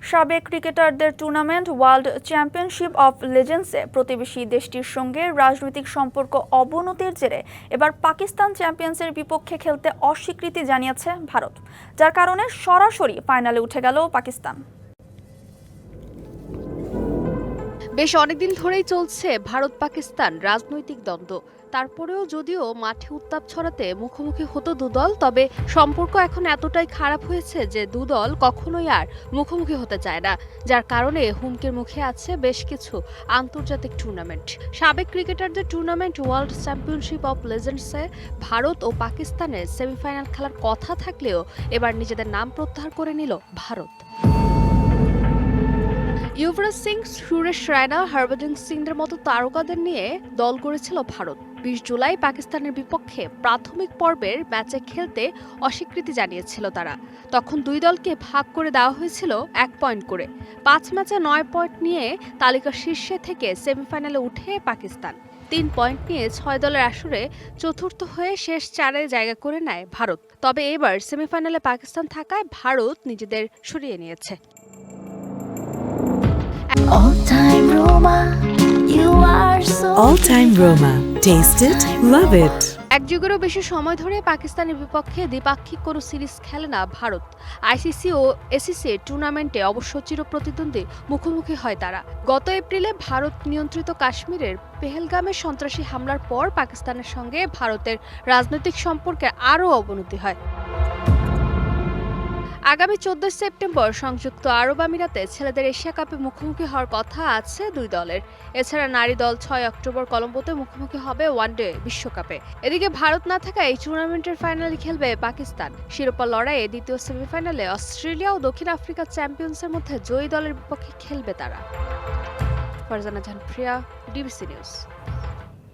সাবেক ক্রিকেটারদের tournament world championship of লেজেন্ডসে প্রতিবেশী দেশটির সঙ্গে রাজনৈতিক সম্পর্ক অবনতির জেরে এবার পাকিস্তান চ্যাম্পিয়ন্সের বিপক্ষে খেলতে অস্বীকৃতি জানিয়েছে ভারত, যার কারণে সরাসরি ফাইনালে উঠে গেল পাকিস্তান। বেশ অনেকদিন ধরেই চলছে ভারত পাকিস্তান রাজনৈতিক দ্বন্দ্ব। তারপরেও যদিও মাঠে উত্তাপ ছড়াতে মুখোমুখি হতো দুদল, তবে সম্পর্ক এখন এতটাই খারাপ হয়েছে যে দুদল কখনোই আর মুখোমুখি হতে চায় না, যার কারণে হুমকির মুখে আছে বেশ কিছু আন্তর্জাতিক টুর্নামেন্ট। সাবেক ক্রিকেটারদের টুর্নামেন্ট ওয়ার্ল্ড চ্যাম্পিয়নশিপ অফ লেজেন্ডসে ভারত ও পাকিস্তানের সেমিফাইনাল খেলার কথা থাকলেও এবার নিজেদের নাম প্রত্যাহার করে নিল ভারত। যুবরাজ সিং, সুরেশ রায়না, হরভজন সিংদের মতো তারকাদের নিয়ে দল গড়েছিল ভারত। 20 জুলাই পাকিস্তানের বিপক্ষে প্রাথমিক পর্বের ম্যাচে খেলতে অস্বীকৃতি জানিয়েছিল তারা। তখন দুই দলকে ভাগ করে দেওয়া হয়েছিল 1 পয়েন্ট করে। 5 ম্যাচে 9 পয়েন্ট নিয়ে তালিকার শীর্ষে থেকে সেমিফাইনালে উঠে পাকিস্তান। 3 পয়েন্ট নিয়ে 6 দলের আসরে চতুর্থ হয়ে শেষ 4-এ জায়গা করে নেয় ভারত। তবে এবার সেমিফাইনালে পাকিস্তান থাকায় ভারত নিজেদের সরিয়ে নিয়েছে। All time Roma. Taste it, love it. এক যুগেরও বেশি সময় ধরে পাকিস্তানের বিপক্ষে দ্বিপাক্ষিক কোনো সিরিজ খেলে না ভারত। আইসিসি ও এসিসি টুর্নামেন্টে অবশ্য চিরপ্রতিদ্বন্দ্বী মুখোমুখি হয় তারা। গত এপ্রিলে ভারত নিয়ন্ত্রিত কাশ্মীরের পেহেলগামে সন্ত্রাসী হামলার পর পাকিস্তানের সঙ্গে ভারতের রাজনৈতিক সম্পর্কে আরও অবনতি হয়। আগামী 14 সেপ্টেম্বর সংযুক্ত আরব আমিরাতে ছেলেদের এশিয়া কাপে মুখোমুখি হওয়ার কথা আছে দুই দলের। এছাড়া নারী দল 6 অক্টোবর কলম্বোতে মুখোমুখি হবে ওয়ানডে বিশ্বকাপে। এদিকে ভারত না থাকায় এই টুর্নামেন্টের ফাইনালে খেলবে পাকিস্তান। শিরোপা লড়াইয়ে দ্বিতীয় সেমিফাইনালে অস্ট্রেলিয়া ও দক্ষিণ আফ্রিকা চ্যাম্পিয়ন্সের মধ্যে জয়ী দলের বিপক্ষে খেলবে তারা। ফারজানা জাহান প্রিয়া, ডিবিসি নিউজ।